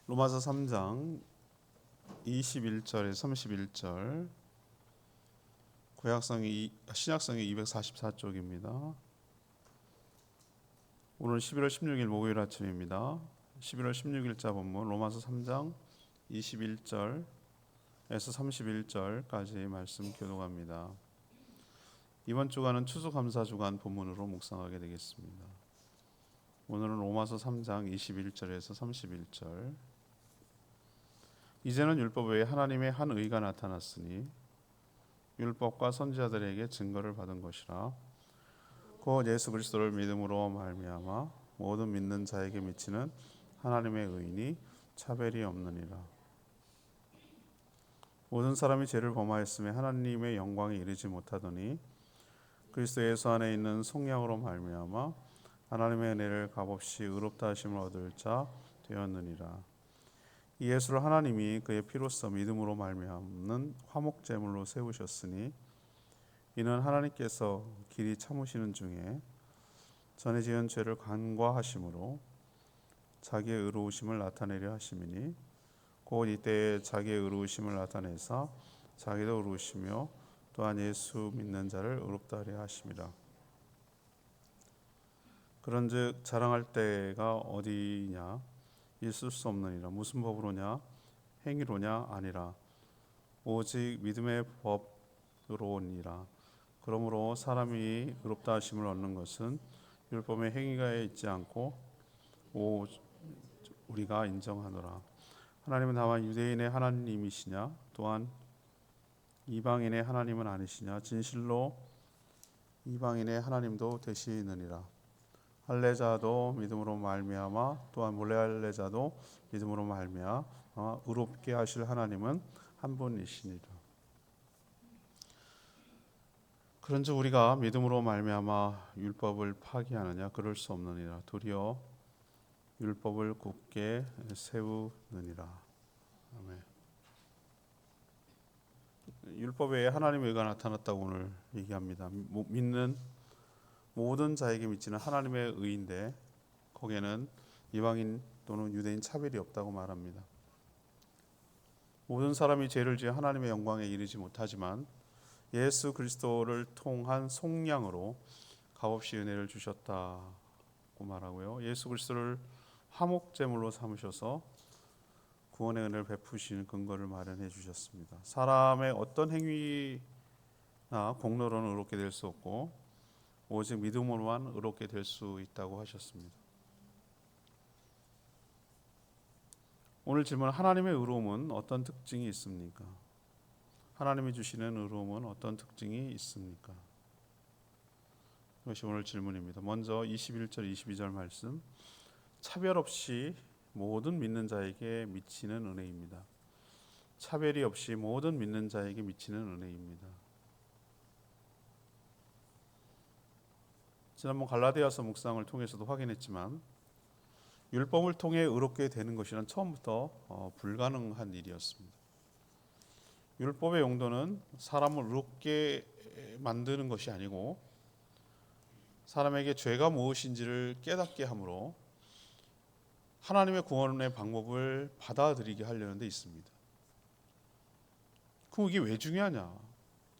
로마서 3장 21절에 31절, 신약성이 244쪽입니다. 오늘 11월 16일 목요일 아침입니다. 11월 16일자 본문 로마서 3장 21절에서 31절까지 말씀 교독합니다. 이번 주간은 추수감사주간 본문으로 묵상하게 되겠습니다. 오늘은 로마서 3장 21절에서 31절. 이제는 율법 외에 하나님의 한 의가 나타났으니 율법과 선지자들에게 증거를 받은 것이라. 곧 예수 그리스도를 믿음으로 말미암아 모든 믿는 자에게 미치는 하나님의 의인이 차별이 없느니라. 모든 사람이 죄를 범하였음에 하나님의 영광에 이르지 못하더니 그리스도 예수 안에 있는 속량으로 말미암아 하나님의 은혜를 값없이 의롭다 하심을 얻을 자 되었느니라. 이 예수를 하나님이 그의 피로써 믿음으로 말미암는 화목제물로 세우셨으니 이는 하나님께서 길이 참으시는 중에 전에 지은 죄를 간과하심으로 자기의 의로우심을 나타내려 하심이니 곧 이때에 자기의 의로우심을 나타내사 자기도 의로우시며 또한 예수 믿는 자를 의롭다 하려 하심이라. 그런즉 자랑할 때가 어디냐? 있을 수 없느니라. 무슨 법으로냐? 행위로냐? 아니라 오직 믿음의 법으로니라. 그러므로 사람이 의롭다 하심을 얻는 것은 율법의 행위가 있지 않고 우리가 인정하노라. 하나님은 다만 유대인의 하나님이시냐? 또한 이방인의 하나님은 아니시냐? 진실로 이방인의 하나님도 되시느니라. 할례자도 믿음으로 말미암아 또한 몰래 할례자도 믿음으로 말미암아 의롭게 하실 하나님은 한 분이시니라. 그런즉 우리가 믿음으로 말미암아 율법을 파기하느냐? 그럴 수 없느니라. 도리어 율법을 굳게 세우느니라. 아멘. 율법에 하나님의 의가 나타났다고 오늘 얘기합니다. 믿는 모든 자에게 미치는 하나님의 의인데 거기에는 이방인 또는 유대인 차별이 없다고 말합니다. 모든 사람이 죄를 지어 하나님의 영광에 이르지 못하지만 예수 그리스도를 통한 속량으로 값없이 은혜를 주셨다고 말하고요. 예수 그리스도를 화목제물로 삼으셔서 구원의 은혜를 베푸시는 근거를 마련해 주셨습니다. 사람의 어떤 행위나 공로로는 의롭게 될 수 없고 오직 믿음으로만 의롭게 될 수 있다고 하셨습니다. 오늘 질문, 하나님의 의로움은 어떤 특징이 있습니까? 하나님이 주시는 의로움은 어떤 특징이 있습니까? 이것이 오늘 질문입니다. 먼저 21절 22절 말씀, 차별 없이 모든 믿는 자에게 미치는 은혜입니다. 차별이 없이 모든 믿는 자에게 미치는 은혜입니다. 지난번 갈라디아서 묵상을 통해서도 확인했지만 율법을 통해 의롭게 되는 것이란 처음부터 불가능한 일이었습니다. 율법의 용도는 사람을 의롭게 만드는 것이 아니고 사람에게 죄가 무엇인지를 깨닫게 함으로 하나님의 구원의 방법을 받아들이게 하려는 데 있습니다. 그럼 이게 왜 중요하냐?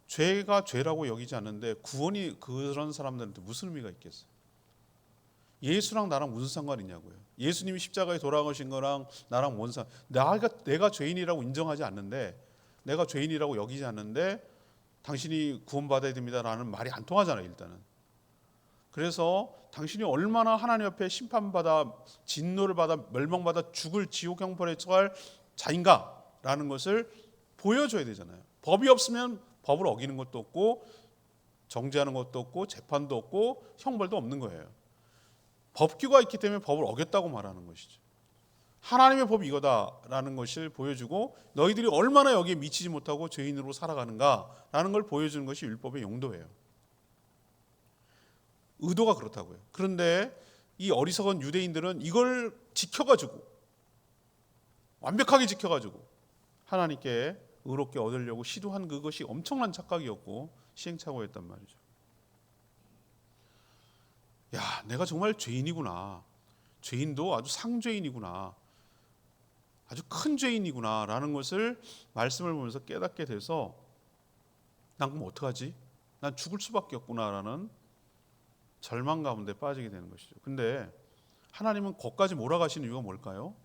죄가 죄라고 여기지 않는데 구원이 그런 사람들한테 무슨 의미가 있겠어요? 예수랑 나랑 무슨 상관이냐고요. 예수님이 십자가에 돌아가신 거랑 나랑 뭔 상관? 내가 죄인이라고 인정하지 않는데, 내가 죄인이라고 여기지 않는데 당신이 구원받아야 됩니다라는 말이 안 통하잖아요. 일단은. 그래서 당신이 얼마나 하나님 앞에 심판받아 진노를 받아 멸망받아 죽을 지옥 형벌에 처할 자인가라는 것을 보여줘야 되잖아요. 법이 없으면 법을 어기는 것도 없고 정죄하는 것도 없고 재판도 없고 형벌도 없는 거예요. 법규가 있기 때문에 법을 어겼다고 말하는 것이죠. 하나님의 법이 이거다라는 것을 보여주고 너희들이 얼마나 여기에 미치지 못하고 죄인으로 살아가는가라는 걸 보여주는 것이 율법의 용도예요. 의도가 그렇다고요. 그런데 이 어리석은 유대인들은 이걸 지켜가지고 완벽하게 지켜가지고 하나님께 의롭게 얻으려고 시도한 그것이 엄청난 착각이었고 시행착오였단 말이죠. 야, 내가 정말 죄인이구나. 죄인도 아주 상죄인이구나. 아주 큰 죄인이구나라는 것을 말씀을 보면서 깨닫게 돼서 난 그럼 어떡하지? 난 죽을 수밖에 없구나라는 절망 가운데 빠지게 되는 것이죠. 근데 하나님은 거기까지 몰아가시는 이유가 뭘까요?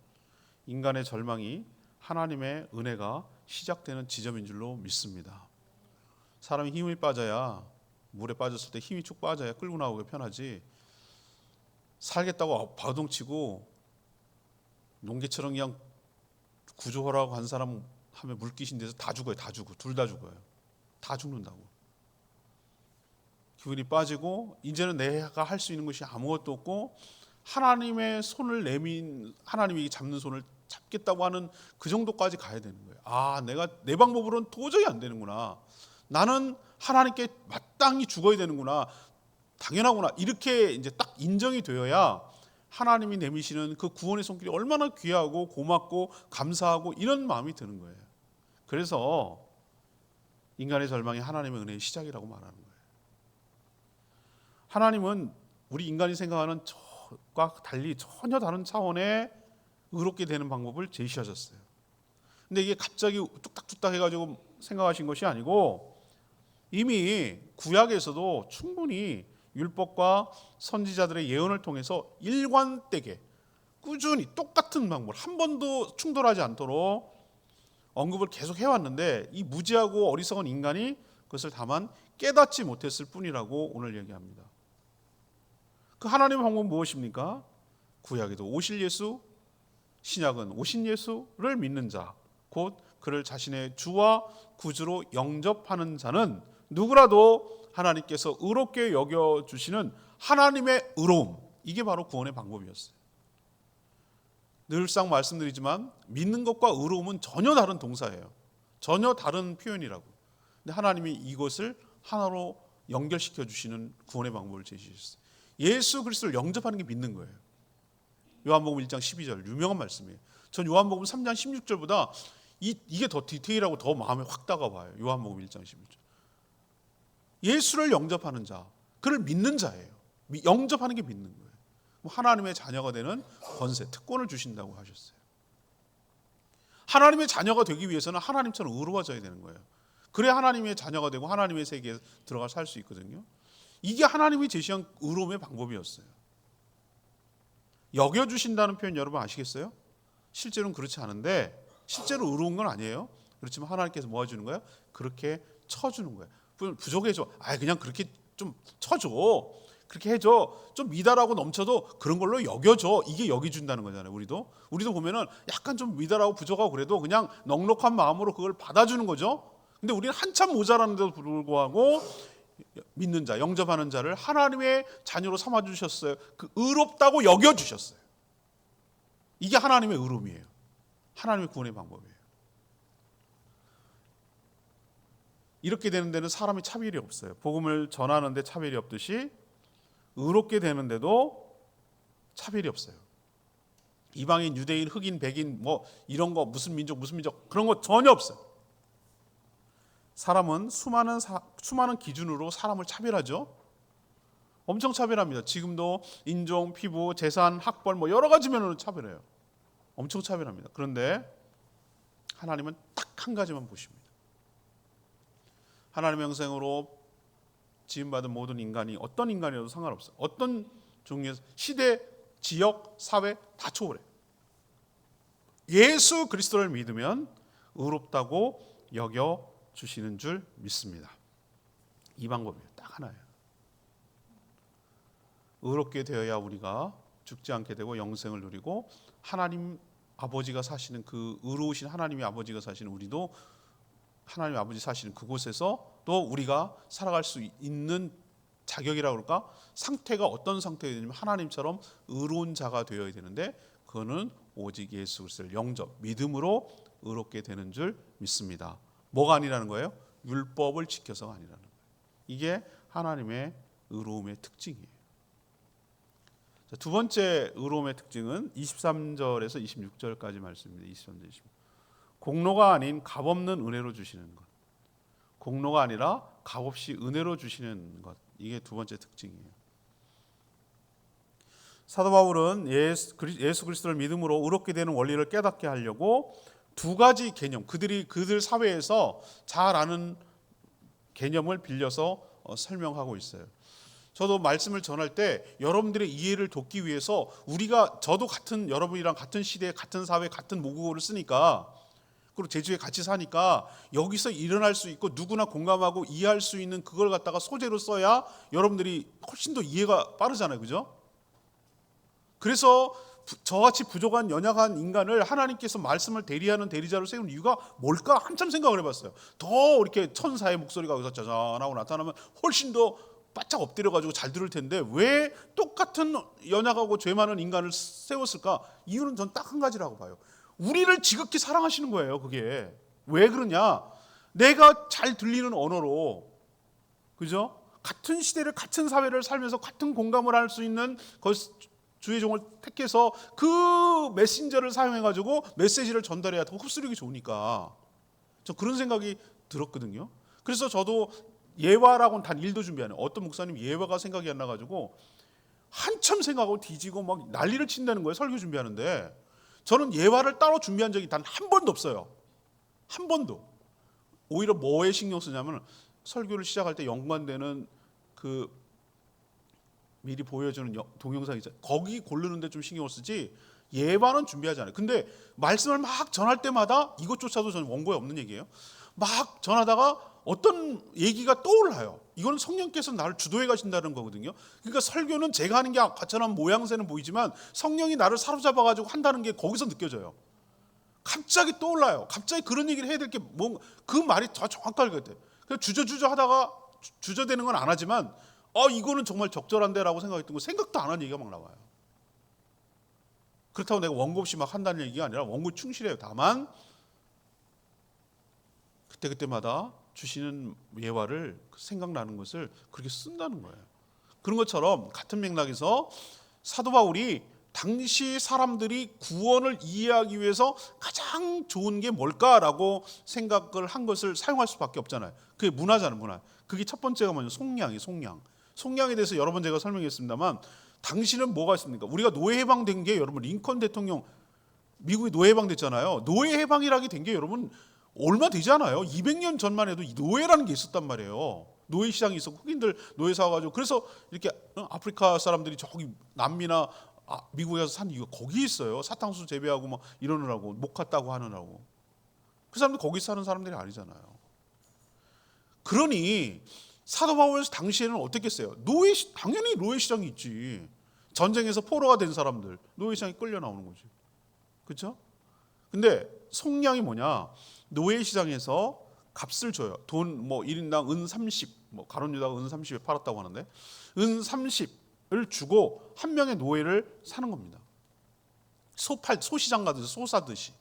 인간의 절망이 하나님의 은혜가 시작되는 지점인 줄로 믿습니다. 사람이 힘이 빠져야, 물에 빠졌을 때 힘이 쭉 빠져야 끌고 나오기 편하지, 살겠다고 바동치고 농개처럼 그냥 구조하라고 한 사람 하면 물귀신 돼서 다 죽어요. 다 죽어. 둘 다 죽어요. 다 죽는다고. 기운이 빠지고 이제는 내가 할 수 있는 것이 아무것도 없고 하나님의 손을 내민, 하나님이 잡는 손을 잡겠다고 하는 그 정도까지 가야 되는 거예요. 아, 내가 내 방법으로는 도저히 안 되는구나. 나는 하나님께 마땅히 죽어야 되는구나. 당연하구나. 이렇게 이제 딱 인정이 되어야 하나님이 내미시는 그 구원의 손길이 얼마나 귀하고 고맙고 감사하고 이런 마음이 드는 거예요. 그래서 인간의 절망이 하나님의 은혜의 시작이라고 말하는 거예요. 하나님은 우리 인간이 생각하는 저과 달리 전혀 다른 차원의 의롭게 되는 방법을 제시하셨어요. 근데 이게 갑자기 뚝딱뚝딱 해가지고 생각하신 것이 아니고 이미 구약에서도 충분히 율법과 선지자들의 예언을 통해서 일관되게 꾸준히 똑같은 방법을 한 번도 충돌하지 않도록 언급을 계속 해왔는데 이 무지하고 어리석은 인간이 그것을 다만 깨닫지 못했을 뿐이라고 오늘 얘기합니다. 그 하나님의 방법은 무엇입니까? 구약에도 오실 예수, 신약은 오신 예수를 믿는 자, 곧 그를 자신의 주와 구주로 영접하는 자는 누구라도 하나님께서 의롭게 여겨주시는 하나님의 의로움, 이게 바로 구원의 방법이었어요. 늘상 말씀드리지만 믿는 것과 의로움은 전혀 다른 동사예요. 전혀 다른 표현이라고. 근데 하나님이 이것을 하나로 연결시켜 주시는 구원의 방법을 제시하셨어요. 예수 그리스도를 영접하는 게 믿는 거예요. 요한복음 1장 12절 유명한 말씀이에요. 전 요한복음 3장 16절보다 이게 더 디테일하고 더 마음에 확 다가와요. 요한복음 1장 16절. 예수를 영접하는 자, 그를 믿는 자예요. 영접하는 게 믿는 거예요. 하나님의 자녀가 되는 권세, 특권을 주신다고 하셨어요. 하나님의 자녀가 되기 위해서는 하나님처럼 의로워져야 되는 거예요. 그래야 하나님의 자녀가 되고 하나님의 세계에 들어가 살 수 있거든요. 이게 하나님이 제시한 의로움의 방법이었어요. 여겨주신다는 표현 여러분 아시겠어요? 실제로는 그렇지 않은데 실제로 의로운 건 아니에요. 그렇지만 하나님께서 뭐 해주는 거예요? 그렇게 쳐주는 거예요. 부족해져. 그냥 그렇게 좀 쳐줘. 그렇게 해줘. 좀 미달하고 넘쳐도 그런 걸로 여겨줘. 이게 여기준다는 거잖아요. 우리도 보면은 약간 좀 미달하고 부족하고 그래도 그냥 넉넉한 마음으로 그걸 받아주는 거죠. 근데 우리는 한참 모자라는데도 불구하고 믿는 자, 영접하는 자를 하나님의 자녀로 삼아주셨어요. 그 의롭다고 여겨주셨어요. 이게 하나님의 의로움이에요. 하나님의 구원의 방법이에요. 이렇게 되는 데는 사람이 차별이 없어요. 복음을 전하는데 차별이 없듯이 의롭게 되는데도 차별이 없어요. 이방인, 유대인, 흑인, 백인 뭐 이런 거 무슨 민족 그런 거 전혀 없어요. 사람은 수많은 기준으로 사람을 차별하죠. 엄청 차별합니다. 지금도 인종, 피부, 재산, 학벌 뭐 여러 가지 면으로 차별해요. 엄청 차별합니다. 그런데 하나님은 딱 한 가지만 보십니다. 하나님의 형상으로 지음받은 모든 인간이 어떤 인간이라도 상관없어요. 어떤 종류의 시대, 지역, 사회 다 초월해요. 예수 그리스도를 믿으면 의롭다고 여겨주시는 줄 믿습니다. 이 방법이에요. 딱 하나예요. 의롭게 되어야 우리가 죽지 않게 되고 영생을 누리고 하나님 아버지가 사시는 그 의로우신 하나님의 아버지가 사시는 우리도 하나님 아버지 사시는 그곳에서 또 우리가 살아갈 수 있는 자격이라고 그럴까? 상태가 어떤 상태가 되냐면 하나님처럼 의로운 자가 되어야 되는데 그거는 오직 예수 그리스도를 영접, 믿음으로 의롭게 되는 줄 믿습니다. 뭐가 아니라는 거예요? 율법을 지켜서가 아니라는 거예요. 이게 하나님의 의로움의 특징이에요. 자, 두 번째 의로움의 특징은 23절에서 26절까지 말씀입니다. 23절, 26절. 공로가 아닌 값없는 은혜로 주시는 것. 공로가 아니라 값없이 은혜로 주시는 것. 이게 두 번째 특징이에요. 사도 바울은 예수 그리스도를 믿음으로 의롭게 되는 원리를 깨닫게 하려고 두 가지 개념, 그들 사회에서 잘 아는 개념을 빌려서 설명하고 있어요. 저도 말씀을 전할 때 여러분들의 이해를 돕기 위해서 저도 여러분이랑 같은 시대, 같은 사회, 같은 모국어를 쓰니까, 그리고 제주에 같이 사니까 여기서 일어날 수 있고 누구나 공감하고 이해할 수 있는 그걸 갖다가 소재로 써야 여러분들이 훨씬 더 이해가 빠르잖아요. 그죠? 그래서 저같이 부족한 연약한 인간을 하나님께서 말씀을 대리하는 대리자로 세우는 이유가 뭘까 한참 생각을 해봤어요. 더 이렇게 천사의 목소리가 여기서 짜잔하고 나타나면 훨씬 더 바짝 엎드려가지고 잘 들을 텐데 왜 똑같은 연약하고 죄 많은 인간을 세웠을까? 이유는 전 딱 한 가지라고 봐요. 우리를 지극히 사랑하시는 거예요. 그게 왜 그러냐? 내가 잘 들리는 언어로, 그죠? 같은 시대를, 같은 사회를 살면서 같은 공감을 할 수 있는 주의 종을 택해서 그 메신저를 사용해가지고 메시지를 전달해야 더 흡수력이 좋으니까. 저 그런 생각이 들었거든요. 그래서 저도 예화라고는 단 1도 준비 안 해요. 어떤 목사님 예화가 생각이 안 나가지고 한참 생각하고 뒤지고 막 난리를 친다는 거예요. 설교 준비하는데. 저는 예화를 따로 준비한 적이 단 한 번도 없어요. 한 번도. 오히려 뭐에 신경 쓰냐면 설교를 시작할 때 연관되는 그 미리 보여주는 동영상 있잖아요. 거기 고르는데 좀 신경을 쓰지 예화는 준비하지 않아요. 근데 말씀을 막 전할 때마다 이것조차도 저는 원고에 없는 얘기예요. 막 전하다가 어떤 얘기가 떠올라요. 이건 성령께서 나를 주도해 가신다는 거거든요. 그러니까 설교는 제가 하는 게 가처럼 모양새는 보이지만 성령이 나를 사로잡아 가지고 한다는 게 거기서 느껴져요. 갑자기 떠올라요. 갑자기 그런 얘기를 해야 될 게 그 말이 더 정확할 것 같아요. 그래서 주저주저 하다가 주저되는 건 안 하지만 이거는 정말 적절한데라고 생각했던 거 생각도 안 한 얘기가 막 나와요. 그렇다고 내가 원고 없이 막 한다는 얘기가 아니라 원고 충실해요. 다만 그때마다 주시는 예화를 생각나는 것을 그렇게 쓴다는 거예요. 그런 것처럼 같은 맥락에서 사도 바울이 당시 사람들이 구원을 이해하기 위해서 가장 좋은 게 뭘까라고 생각을 한 것을 사용할 수밖에 없잖아요. 그게 문화잖아요. 문화. 그게 첫 번째가 뭐냐면 속량이에요. 속량. 속량에 대해서 여러 번 제가 설명했습니다만 당시는 뭐가 있습니까? 우리가 노예 해방된 게 여러분 링컨 대통령 미국이 노예 해방됐잖아요. 노예 해방이라게 된 게 여러분 얼마 되지 않아요. 200년 전만 해도 노예라는 게 있었단 말이에요. 노예 시장이 있었고 흑인들 노예 사와가지고 그래서 이렇게 아프리카 사람들이 저기 남미나 미국에 가서 산 이유가 거기 있어요. 사탕수수 재배하고 막 이러느라고 목화 따고 하느라고. 그 사람들 거기 사는 사람들이 아니잖아요. 그러니 사도 바울 당시에는 어땠겠어요? 당연히 노예 시장이 있지. 전쟁에서 포로가 된 사람들 노예 시장에 끌려 나오는 거지. 그렇죠? 근데 속량이 뭐냐? 노예 시장에서 값을 줘요. 돈 1인당 은 30, 가룟 유다가 은 30에 팔았다고 하는데 은 30을 주고 한 명의 노예를 사는 겁니다. 소시장 가듯이 소 사듯이.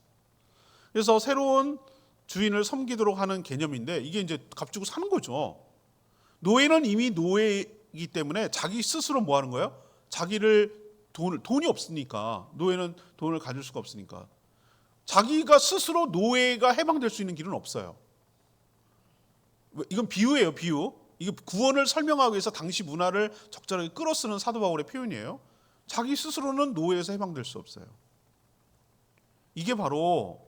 그래서 새로운 주인을 섬기도록 하는 개념인데 이게 이제 값 주고 사는 거죠. 노예는 이미 노예이기 때문에 자기 스스로 뭐 하는 거예요? 돈이 없으니까 노예는 돈을 가질 수가 없으니까 자기가 스스로 노예가 해방될 수 있는 길은 없어요. 이건 비유예요, 비유. 이게 구원을 설명하기 위해서 당시 문화를 적절하게 끌어쓰는 사도 바울의 표현이에요. 자기 스스로는 노예에서 해방될 수 없어요. 이게 바로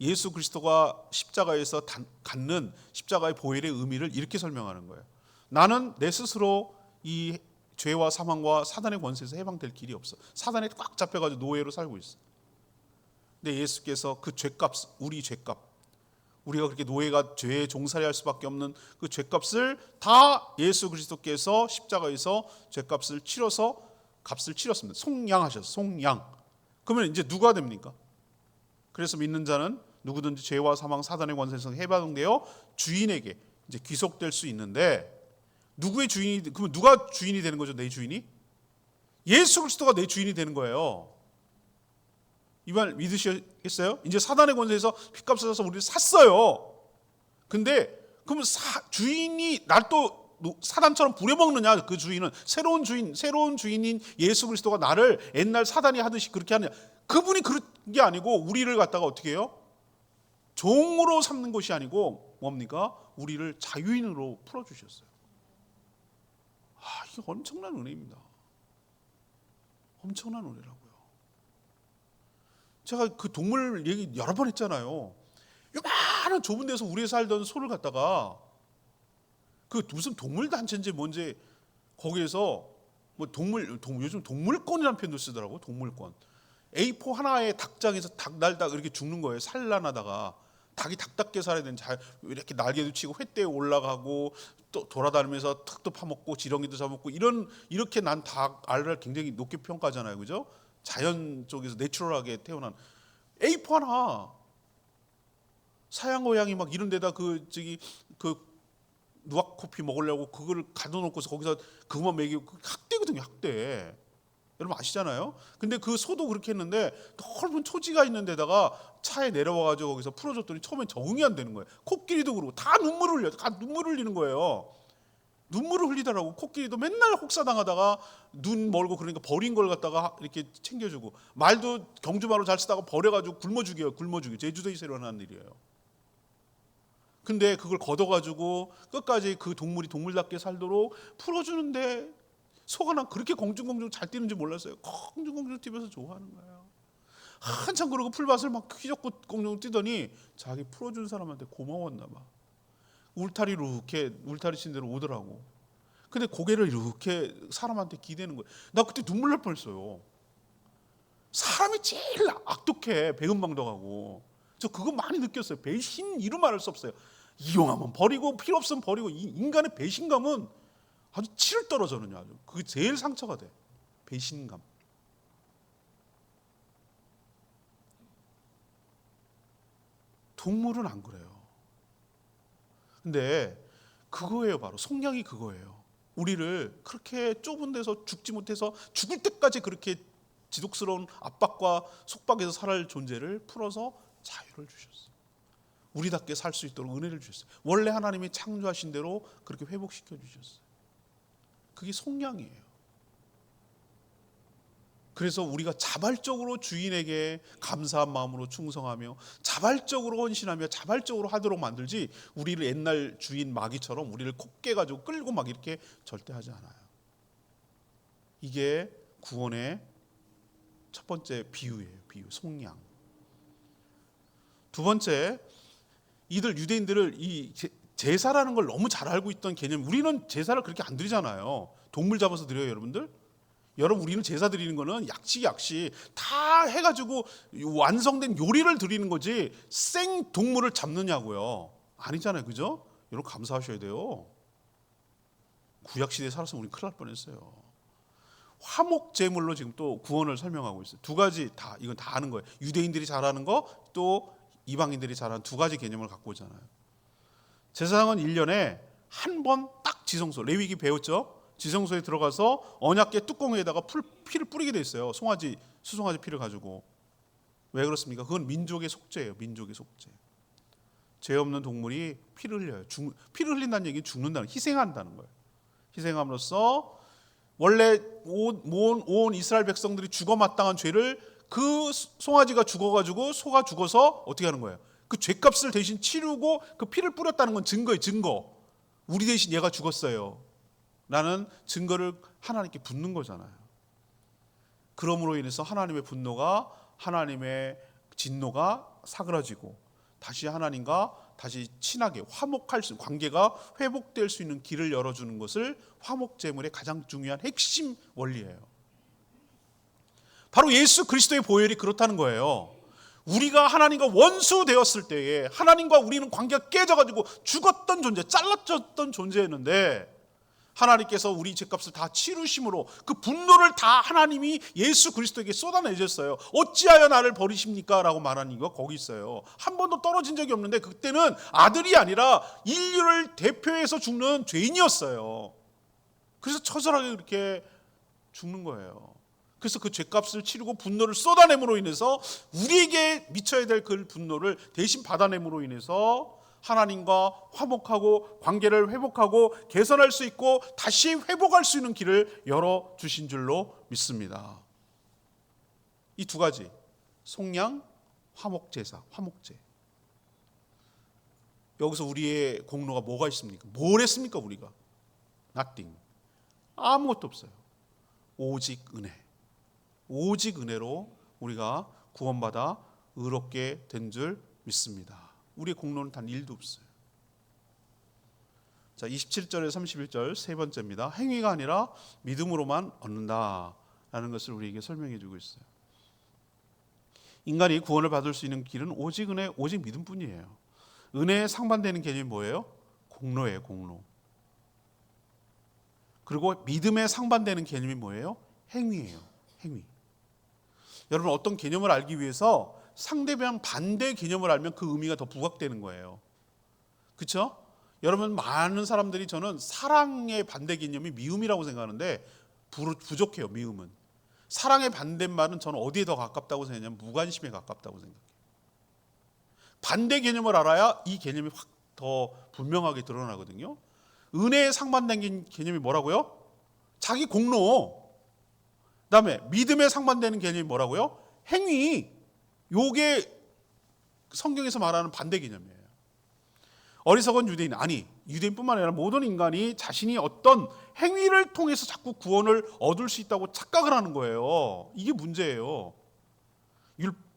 예수 그리스도가 십자가에서 갖는 십자가의 보혈의 의미를 이렇게 설명하는 거예요. 나는 내 스스로 이 죄와 사망과 사단의 권세에서 해방될 길이 없어. 사단에 꽉 잡혀가지고 노예로 살고 있어. 근데 예수께서 그 죄값, 우리 죄값, 우리가 그렇게 노예가 죄에 종살이할 수밖에 없는 그 죄값을 다 예수 그리스도께서 십자가에서 죄값을 치러서 값을 치렀습니다. 속량하셨어. 속량. 그러면 이제 누가 됩니까? 그래서 믿는 자는 누구든지 죄와 사망, 사단의 권세에서 해방되어 주인에게 이제 귀속될 수 있는데 그러면 누가 주인이 되는 거죠? 내 주인이? 예수 그리스도가 내 주인이 되는 거예요. 이 말 믿으시겠어요? 이제 사단의 권세에서 핏값을 사서 우리를 샀어요. 근데 그러면 주인이 날 또 사단처럼 부려먹느냐? 그 주인은 새로운 주인인 예수 그리스도가 나를 옛날 사단이 하듯이 그렇게 하느냐? 그분이 그런 게 아니고 우리를 갖다가 어떻게 해요? 종으로 삼는 것이 아니고 뭡니까? 우리를 자유인으로 풀어주셨어요. 이게 엄청난 은혜입니다. 엄청난 은혜라고요. 제가 그 동물 얘기 여러 번 했잖아요. 요만한 좁은 데서 우리 살던 소를 갖다가 그 무슨 동물 단체인지 뭔지 거기에서 뭐 요즘 동물권이라는 표현도 쓰더라고. 동물권. A4 하나에 닭장에서 닭 날다가 이렇게 죽는 거예요. 산란하다가 닭이 닭답게 살아야 되는지 이렇게 날개도 치고 횃대에 올라가고 또 돌아다니면서 턱도 파먹고 지렁이도 잡먹고 이렇게 난 닭 알을 굉장히 높게 평가하잖아요, 그죠? 자연 쪽에서 내추럴하게 태어난 A4 하나 사양 고양이 막 이런 데다 그 누악 커피 먹으려고 그거를 가둬놓고서 거기서 그것만 먹이고 학대거든요, 학대. 여러분 아시잖아요. 근데 그 소도 그렇게 했는데 넓은 초지가 있는 데다가 차에 내려와가지고 거기서 풀어줬더니 처음엔 적응이 안 되는 거예요. 코끼리도 그러고 다 눈물을 흘려, 다 눈물을 흘리는 거예요. 눈물을 흘리더라고. 코끼리도 맨날 혹사당하다가 눈 멀고 그러니까 버린 걸 갖다가 이렇게 챙겨주고, 말도 경주마로 잘 쓰다가 버려가지고 굶어 죽여요. 제주도에서 일어나는 일이에요. 근데 그걸 걷어가지고 끝까지 그 동물이 동물답게 살도록 풀어주는데 소가 난 그렇게 공중공중 잘 뛰는지 몰랐어요. 공중공중 뛰면서 좋아하는 거예요. 한참 그러고 풀밭을 막 휘젓고 공중 뛰더니 자기 풀어준 사람한테 고마웠나 봐. 울타리 친 대로 오더라고. 근데 고개를 이렇게 사람한테 기대는 거예요. 나 그때 눈물 날 뻔했어요. 사람이 제일 악독해. 배은망덕하고. 저 그거 많이 느꼈어요. 배신 이루 말할 수 없어요. 이용하면 버리고 필요 없으면 버리고, 이 인간의 배신감은 아주 치를 떨어져는요. 아주 그게 제일 상처가 돼. 배신감. 동물은 안 그래요. 근데 그거예요. 바로 속량이 그거예요. 우리를 그렇게 좁은 데서 죽지 못해서 죽을 때까지 그렇게 지독스러운 압박과 속박에서 살아갈 존재를 풀어서 자유를 주셨어요. 우리답게 살 수 있도록 은혜를 주셨어요. 원래 하나님이 창조하신 대로 그렇게 회복시켜 주셨어요. 그게 속량이에요. 그래서 우리가 자발적으로 주인에게 감사한 마음으로 충성하며 자발적으로 헌신하며 자발적으로 하도록 만들지, 우리를 옛날 주인 마귀처럼 우리를 콧게 가지고 끌고 막 이렇게 절대 하지 않아요. 이게 구원의 첫 번째 비유예요. 비유, 속량. 두 번째, 이들 유대인들을 이 제사라는 걸 너무 잘 알고 있던 개념. 우리는 제사를 그렇게 안 드리잖아요. 동물 잡아서 드려요, 여러분들. 여러분, 우리는 제사 드리는 거는 약식 다 해가지고 완성된 요리를 드리는 거지 생 동물을 잡느냐고요. 아니잖아요, 그죠? 여러분 감사하셔야 돼요. 구약 시대에 살았으면 우리 큰일 날 뻔했어요. 화목 제물로 지금 또 구원을 설명하고 있어요. 두 가지 다, 이건 다 아는 거예요. 유대인들이 잘하는 거, 또 이방인들이 잘하는 두 가지 개념을 갖고 있잖아요. 제사장은 1년에 한 번 딱 지성소, 레위기 배웠죠? 지성소에 들어가서 언약궤 뚜껑에다가 피를 뿌리게 돼 있어요. 수송아지 피를 가지고. 왜 그렇습니까? 그건 민족의 속죄예요. 민족의 속죄. 죄 없는 동물이 피를 흘려요. 피를 흘린다는 얘기는 죽는다는, 희생한다는 거예요. 희생함으로써 원래 온 이스라엘 백성들이 죽어 마땅한 죄를 그 송아지가 죽어가지고 소가 죽어서 어떻게 하는 거예요? 그 죄값을 대신 치르고 그 피를 뿌렸다는 건 증거예요. 증거. 우리 대신 얘가 죽었어요 라는 증거를 하나님께 붓는 거잖아요. 그러므로 인해서 하나님의 분노가, 하나님의 진노가 사그라지고 다시 하나님과 다시 친하게 화목할 수, 관계가 회복될 수 있는 길을 열어주는 것을 화목제물의 가장 중요한 핵심 원리예요. 바로 예수 그리스도의 보혈이 그렇다는 거예요. 우리가 하나님과 원수 되었을 때에 하나님과 우리는 관계가 깨져가지고 죽었던 존재, 잘라졌던 존재였는데 하나님께서 우리 죄값을 다 치르심으로 그 분노를 다 하나님이 예수 그리스도에게 쏟아내셨어요. 어찌하여 나를 버리십니까? 라고 말하는 이유가 거기 있어요. 한 번도 떨어진 적이 없는데 그때는 아들이 아니라 인류를 대표해서 죽는 죄인이었어요. 그래서 처절하게 그렇게 죽는 거예요. 그래서 그 죄값을 치르고 분노를 쏟아냄으로 인해서 우리에게 미쳐야 될 그 분노를 대신 받아냄으로 인해서 하나님과 화목하고 관계를 회복하고 개선할 수 있고 다시 회복할 수 있는 길을 열어주신 줄로 믿습니다. 이 두 가지, 속량, 화목제사, 화목제. 여기서 우리의 공로가 뭐가 있습니까? 뭘 했습니까 우리가? Nothing. 아무것도 없어요. 오직 은혜. 오직 은혜로 우리가 구원받아 의롭게 된 줄 믿습니다. 우리의 공로는 단 1도 없어요. 자, 27절에서 31절 세 번째입니다. 행위가 아니라 믿음으로만 얻는다라는 것을 우리에게 설명해 주고 있어요. 인간이 구원을 받을 수 있는 길은 오직 은혜, 오직 믿음뿐이에요. 은혜에 상반되는 개념이 뭐예요? 공로예요, 공로. 그리고 믿음에 상반되는 개념이 뭐예요? 행위예요, 행위. 여러분, 어떤 개념을 알기 위해서 상대방 반대 개념을 알면 그 의미가 더 부각되는 거예요. 그렇죠? 여러분, 많은 사람들이 저는 사랑의 반대 개념이 미움이라고 생각하는데 부족해요. 미움은. 사랑의 반대말은 저는 어디에 더 가깝다고 생각하냐면 무관심에 가깝다고 생각해요. 반대 개념을 알아야 이 개념이 확 더 분명하게 드러나거든요. 은혜에 상반된 개념이 뭐라고요? 자기 공로. 그다음에 믿음에 상반되는 개념이 뭐라고요? 행위. 요게 성경에서 말하는 반대 개념이에요. 어리석은 유대인, 아니 유대인뿐만 아니라 모든 인간이 자신이 어떤 행위를 통해서 자꾸 구원을 얻을 수 있다고 착각을 하는 거예요. 이게 문제예요.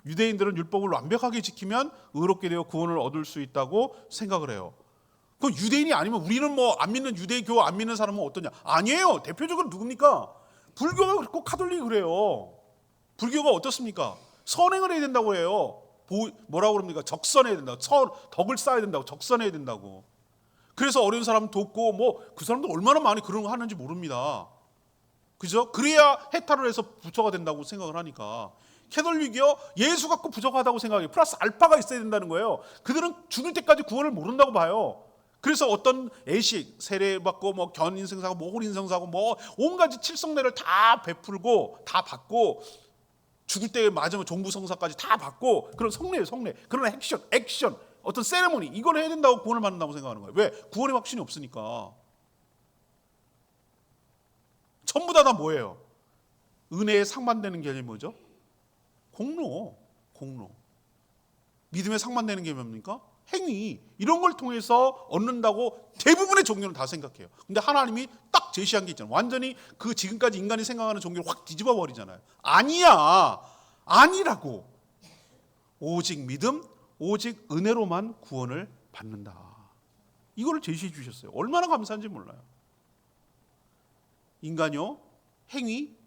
유대인들은 율법을 완벽하게 지키면 의롭게 되어 구원을 얻을 수 있다고 생각을 해요. 그 유대인이 아니면 우리는 뭐 안 믿는 유대교 안 믿는 사람은 어떠냐? 아니에요. 대표적으로 누굽니까? 불교가 그렇고 카톨릭이 그래요. 불교가 어떻습니까? 선행을 해야 된다고 해요. 뭐라고 그럽니까? 적선해야 된다고. 덕을 쌓아야 된다고. 적선해야 된다고. 그래서 어려운 사람 돕고 뭐 그 사람도 얼마나 많이 그런 거 하는지 모릅니다. 그죠? 그래야 해탈을 해서 부처가 된다고 생각을 하니까. 캐톨릭이요, 예수 갖고 부족하다고 생각해요. 플러스 알파가 있어야 된다는 거예요. 그들은 죽을 때까지 구원을 모른다고 봐요. 그래서 어떤 애식, 세례받고 뭐 견인성사고 뭐 홀인성사고 뭐 온갖 칠성례를 다 베풀고 다 받고 죽을 때 맞으면 종부성사까지 다 받고 그런 성례예요, 성례. 그런 액션, 어떤 세레모니 이걸 해야 된다고 구원을 받는다고 생각하는 거예요. 왜? 구원의 확신이 없으니까. 전부 다 뭐예요? 은혜에 상반되는 개념이 뭐죠? 공로. 믿음에 상반되는 게 뭡니까? 행위. 이런 걸 통해서 얻는다고 대부분의 종교는 다 생각해요. 근데 하나님이 딱 제시한 게 있잖아요. 완전히 그 지금까지 인간이 생각하는 종교를 확 뒤집어 버리잖아요. 아니야. 아니라고. 오직 믿음, 오직 은혜로만 구원을 받는다. 이거를 제시해 주셨어요. 얼마나 감사한지 몰라요. 인간요, 행위,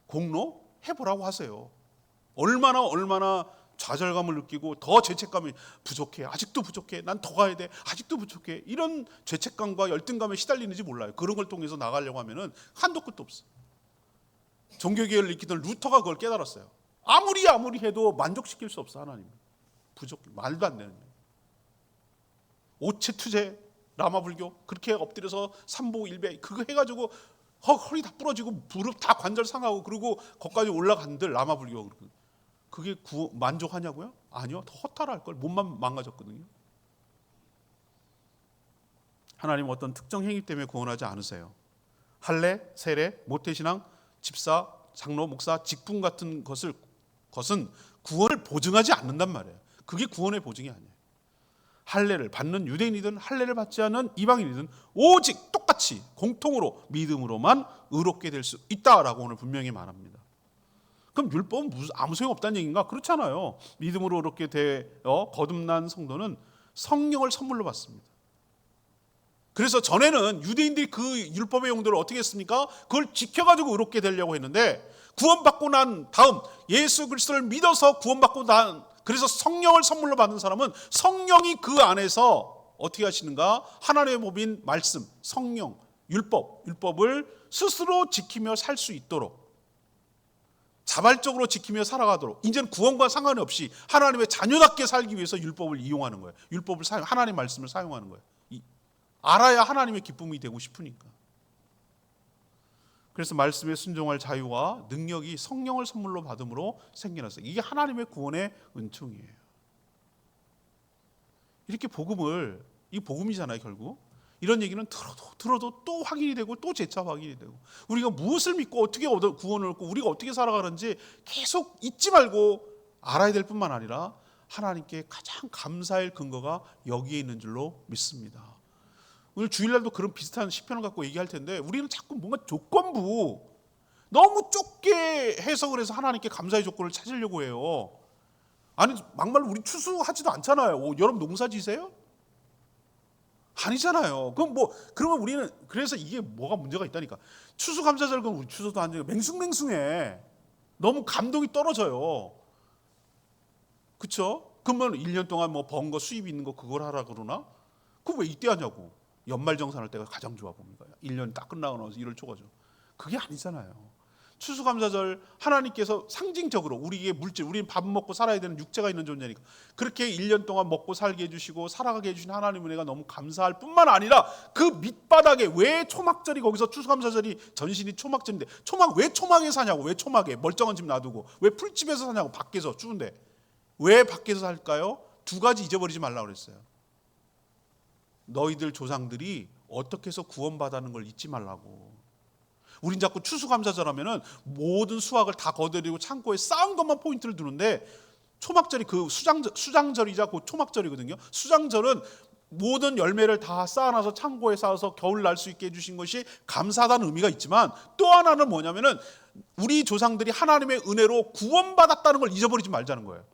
공로 해보라고 하세요. 얼마나 좌절감을 느끼고 더 죄책감이 부족해. 아직도 부족해. 난 더 가야 돼. 아직도 부족해. 이런 죄책감과 열등감에 시달리는지 몰라요. 그런 걸 통해서 나가려고 하면은 한도 끝도 없어요. 종교개혁을 일으키던 루터가 그걸 깨달았어요. 아무리 해도 만족시킬 수 없어, 하나님. 부족해. 말도 안 되는 거예요. 오체투제, 라마불교 그렇게 엎드려서 삼보일배 그거 해가지고 허리 다 부러지고 무릎 다 관절 상하고 그리고 거기까지 올라간들 라마불교. 그게 만족하냐고요? 아니요. 더 허탈할 걸. 몸만 망가졌거든요. 하나님 어떤 특정 행위 때문에 구원하지 않으세요. 할례, 세례, 모태신앙, 집사, 장로, 목사, 직분 같은 것은 구원을 보증하지 않는단 말이에요. 그게 구원의 보증이 아니에요. 할례를 받는 유대인이든 할례를 받지 않는 이방인이든 오직 똑같이 공통으로 믿음으로만 의롭게 될 수 있다라고 오늘 분명히 말합니다. 그럼 율법은 아무 소용 없다는 얘기인가? 그렇잖아요. 믿음으로 의롭게 되어 거듭난 성도는 성령을 선물로 받습니다. 그래서 전에는 유대인들이 그 율법의 용도를 어떻게 했습니까? 그걸 지켜가지고 의롭게 되려고 했는데 구원받고 난 다음 예수 그리스도를 믿어서 구원받고 난 그래서 성령을 선물로 받는 사람은 성령이 그 안에서 어떻게 하시는가? 하나님의 법인 말씀, 성령, 율법을 스스로 지키며 살 수 있도록 자발적으로 지키며 살아가도록 이제는 구원과 상관이 없이 하나님의 자녀답게 살기 위해서 율법을 이용하는 거예요. 하나님의 말씀을 사용하는 거예요. 알아야 하나님의 기쁨이 되고 싶으니까. 그래서 말씀에 순종할 자유와 능력이 성령을 선물로 받음으로 생겨났어요. 이게 하나님의 구원의 은총이에요. 이렇게 이 복음이잖아요, 결국. 이런 얘기는 들어도 또 확인이 되고 또 재차 확인이 되고 우리가 무엇을 믿고 어떻게 구원을 얻고 우리가 어떻게 살아가는지 계속 잊지 말고 알아야 될 뿐만 아니라 하나님께 가장 감사할 근거가 여기에 있는 줄로 믿습니다. 오늘 주일날도 그런 비슷한 시편을 갖고 얘기할 텐데 우리는 자꾸 뭔가 조건부 너무 좁게 해석을 해서 하나님께 감사의 조건을 찾으려고 해요. 아니 막말로 우리 추수하지도 않잖아요. 여러분 농사 지세요? 아니잖아요. 그러면 우리는 그래서 이게 뭐가 문제가 있다니까. 추수감사절 그럼 우리 추수도 안 되고 맹숭맹숭해. 너무 감동이 떨어져요. 그렇죠? 그러면 1년 동안 뭐 번 거 수입 있는 거 그걸 하라 그러나? 그거 왜 이때 하냐고. 연말정산할 때가 가장 좋아 봅니다. 1년 딱 끝나고 나서 1월 초거죠. 그게 아니잖아요. 추수감사절 하나님께서 상징적으로 우리에게 물질, 우리는 밥 먹고 살아야 되는 육체가 있는 존재니까 그렇게 1년 동안 먹고 살게 해주시고 살아가게 해주신 하나님의 은혜가 너무 감사할 뿐만 아니라 그 밑바닥에 왜 초막절이 거기서 추수감사절이 전신이 초막절인데 왜 초막에 사냐고. 왜 초막에 멀쩡한 집 놔두고 왜 풀집에서 사냐고. 밖에서 추운데 왜 밖에서 살까요? 두 가지 잊어버리지 말라고 그랬어요. 너희들 조상들이 어떻게 해서 구원받았는 걸 잊지 말라고. 우린 자꾸 추수감사절 하면은 모든 수확을 다 거둬들이고 창고에 쌓은 것만 포인트를 두는데 초막절이 그 수장절이자 그 초막절이거든요. 수장절은 모든 열매를 다 쌓아놔서 창고에 쌓아서 겨울 날 수 있게 해주신 것이 감사하다는 의미가 있지만 또 하나는 뭐냐면은 우리 조상들이 하나님의 은혜로 구원받았다는 걸 잊어버리지 말자는 거예요.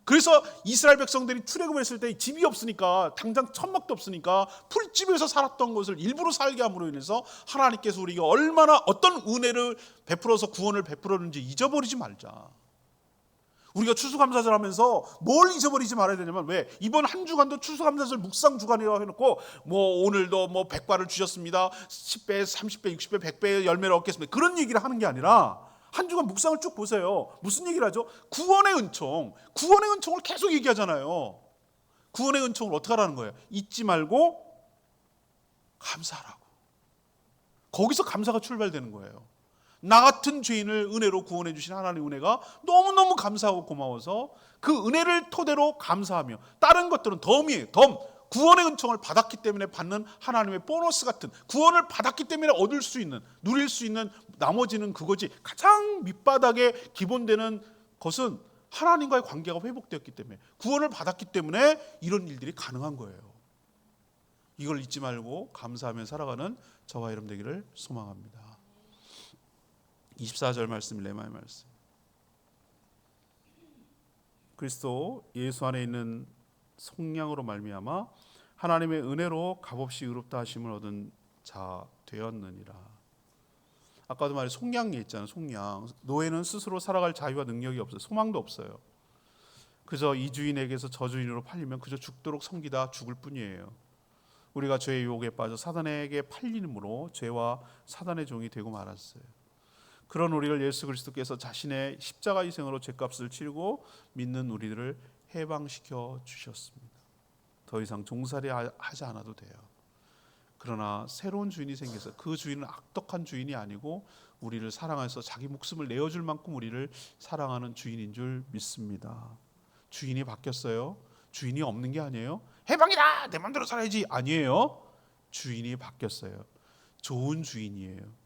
그래서 이스라엘 백성들이 출애굽했을 때 집이 없으니까 당장 천막도 없으니까 풀집에서 살았던 것을 일부러 살게 함으로 인해서 하나님께서 우리에게 얼마나 어떤 은혜를 베풀어서 구원을 베풀었는지 잊어버리지 말자. 우리가 추수감사절 하면서 뭘 잊어버리지 말아야 되냐면 왜 이번 한 주간도 추수감사절 묵상 주간이라고 해놓고 뭐 오늘도 뭐 100발을 주셨습니다. 10배, 30배, 60배, 100배의 열매를 얻겠습니다. 그런 얘기를 하는 게 아니라 한 주간 묵상을 쭉 보세요. 무슨 얘기를 하죠? 구원의 은총. 구원의 은총을 계속 얘기하잖아요. 구원의 은총을 어떻게 하라는 거예요? 잊지 말고 감사하라고. 거기서 감사가 출발되는 거예요. 나 같은 죄인을 은혜로 구원해 주신 하나님의 은혜가 너무너무 감사하고 고마워서 그 은혜를 토대로 감사하며 다른 것들은 덤이에요. 덤. 구원의 은총을 받았기 때문에 받는 하나님의 보너스 같은 구원을 받았기 때문에 얻을 수 있는 누릴 수 있는 나머지는 그거지. 가장 밑바닥에 기본되는 것은 하나님과의 관계가 회복되었기 때문에 구원을 받았기 때문에 이런 일들이 가능한 거예요. 이걸 잊지 말고 감사하며 살아가는 저와 여러분 되기를 소망합니다. 24절 말씀 레마의 말씀. 그리스도 예수 안에 있는 속량으로 말미암아 하나님의 은혜로 값없이 의롭다 하심을 얻은 자 되었느니라. 아까도 말해 속량이 있잖아요. 속량. 노예는 스스로 살아갈 자유와 능력이 없어요. 소망도 없어요. 그저 이 주인에게서 저 주인으로 팔리면 그저 죽도록 섬기다 죽을 뿐이에요. 우리가 죄의 유혹에 빠져 사단에게 팔림으로 죄와 사단의 종이 되고 말았어요. 그런 우리를 예수 그리스도께서 자신의 십자가 희생으로 죄값을 치르고 믿는 우리들을 해방시켜 주셨습니다. 더 이상 종살이 하지 않아도 돼요. 그러나 새로운 주인이 생겨서 그 주인은 악독한 주인이 아니고 우리를 사랑해서 자기 목숨을 내어줄 만큼 우리를 사랑하는 주인인 줄 믿습니다. 주인이 바뀌었어요. 주인이 없는 게 아니에요. 해방이다! 내 맘대로 살아야지! 아니에요. 주인이 바뀌었어요. 좋은 주인이에요.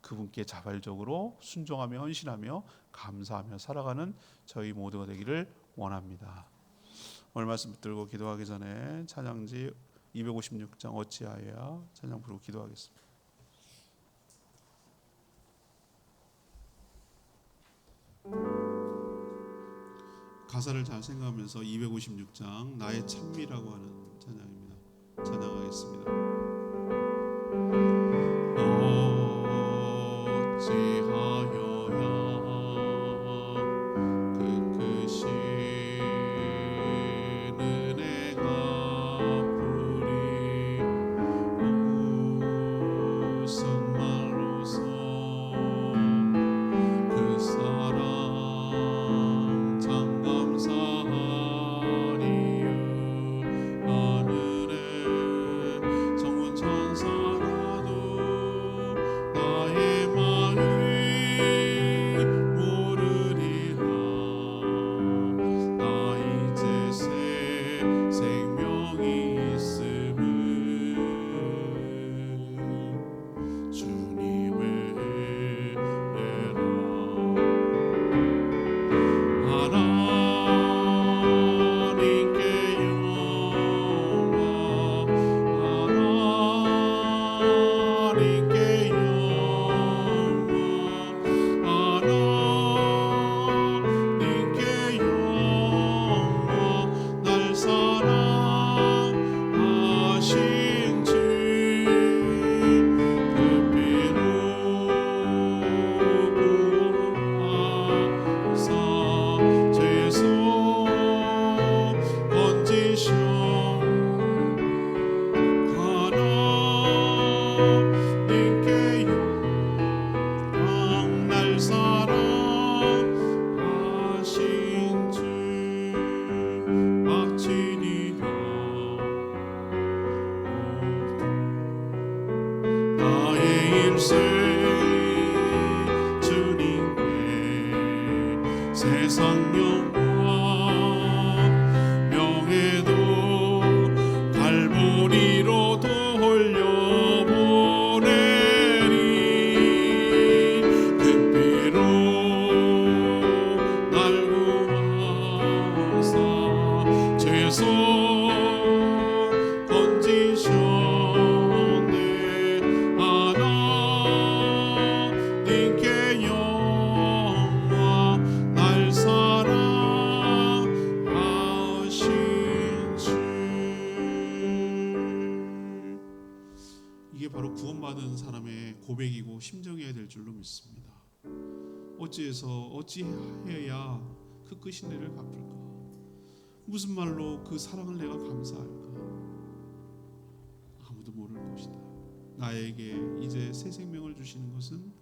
그분께 자발적으로 순종하며 헌신하며 감사하며 살아가는 저희 모두가 되기를 원합니다. 오늘 말씀 붙들고 기도하기 전에 찬양지 256장 어찌하여야 찬양 부르고 기도하겠습니다. 가사를 잘 생각하면서 256장 나의 찬미라고 하는 찬양입니다. 찬양하겠습니다. 주의 손 건지셨네. 하나님께 영광 날 사랑하신 주. 이게 바로 구원받은 사람의 고백이고 심정이어야 될 줄로 믿습니다. 어찌해야 그 끝이 내를 갚을까? 무슨 말로 그 사랑을 내가 감사할까? 아무도 모를 것이다. 나에게 이제 새 생명을 주시는 것은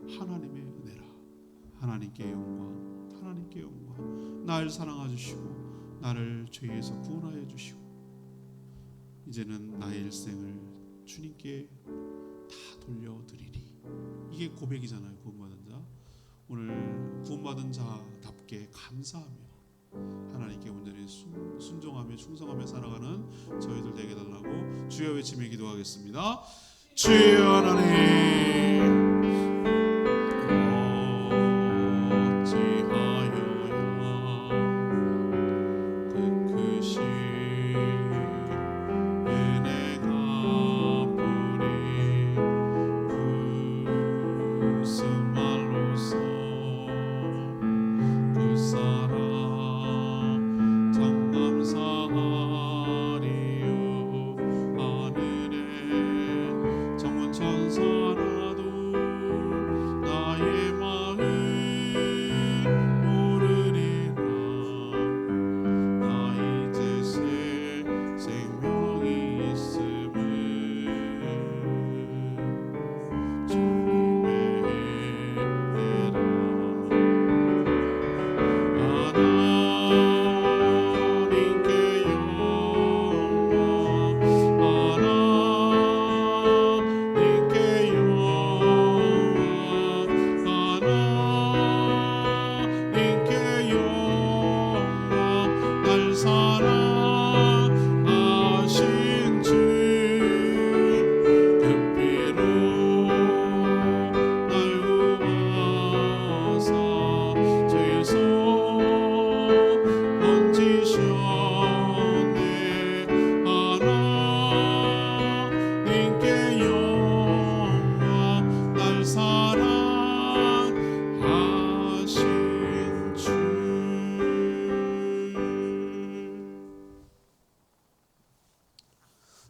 하나님의 은혜라. 하나님께 영광, 하나님께 영광. 나를 사랑해 주시고 나를 죄에서 구원하여 주시고 이제는 나의 일생을 주님께 다 돌려드리리. 이게 고백이잖아요. 구원받은 자. 오늘 구원받은 자답게 감사하며 하나님께 온전히 순종하며 충성하며 살아가는 저희들 되게 달라고 주여 외치며 기도하겠습니다. 주여 하나님,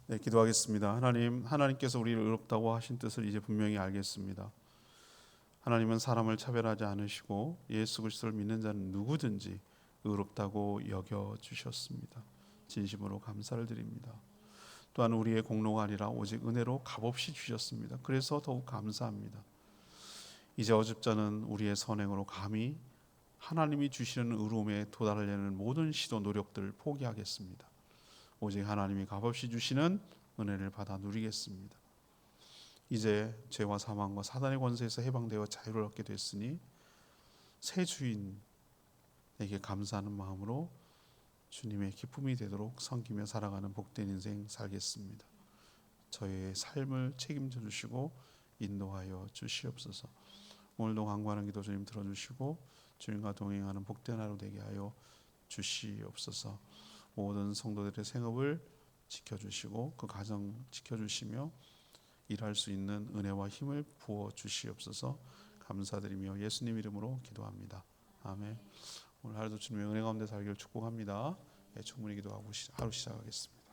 네, 기도하겠습니다. 하나님께서 우리를 의롭다고 하신 뜻을 이제 분명히 알겠습니다. 하나님은 사람을 차별하지 않으시고 예수 그리스도를 믿는 자는 누구든지 의롭다고 여겨 주셨습니다. 진심으로 감사를 드립니다. 또한 우리의 공로가 아니라 오직 은혜로 값없이 주셨습니다. 그래서 더욱 감사합니다. 이제 어줍잖은 우리의 선행으로 감히 하나님이 주시는 의로움에 도달하려는 모든 시도 노력들을 포기하겠습니다. 오직 하나님이 값없이 주시는 은혜를 받아 누리겠습니다. 이제 죄와 사망과 사단의 권세에서 해방되어 자유를 얻게 됐으니 새 주인에게 감사하는 마음으로 주님의 기쁨이 되도록 섬기며 살아가는 복된 인생 살겠습니다. 저의 삶을 책임져 주시고 인도하여 주시옵소서. 오늘도 간구하는 기도 주님 들어주시고 주님과 동행하는 복된 하루 되게 하여 주시옵소서. 모든 성도들의 생업을 지켜주시고 그 가정 지켜주시며 일할 수 있는 은혜와 힘을 부어 주시옵소서. 감사드리며 예수님 이름으로 기도합니다. 아멘. 오늘 하루도 주님의 은혜 가운데 살기를 축복합니다. 충분히 기도하고 하루 시작하겠습니다.